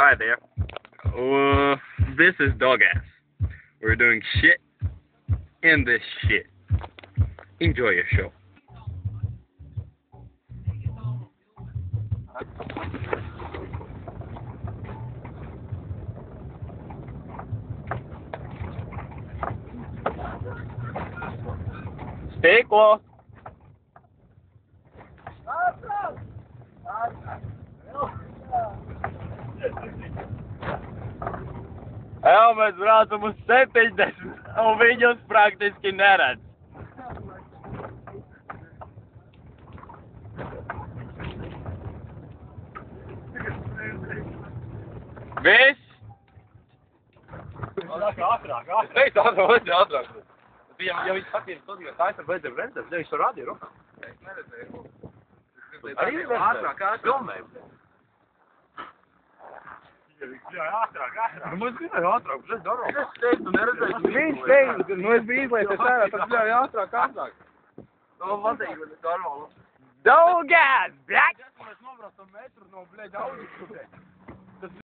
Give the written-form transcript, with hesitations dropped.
Hi there. This is Dog Ass. We're doing shit in this shit. Enjoy your show. Stiklo! Jā, mēs braucam uz 70, un viņus praktiski neredz. Viss? Ātrāk. Es teicu ātrāk. Ja viņš patīk, tad tā ir beidzam redzēt, tad viņš to rādīja rokā. Es neredzēju. Arī ātrāk, filmēju. Nu, mums bija ātrāk, bet es daru. Es teicu, tu neredzēju. Viņš teica, es biju izlaities ārā, tad bļauj ātrāk. To patīk, bet es daru. Dog Ass, black! Mēs nobraucam metru no, Audi šubē.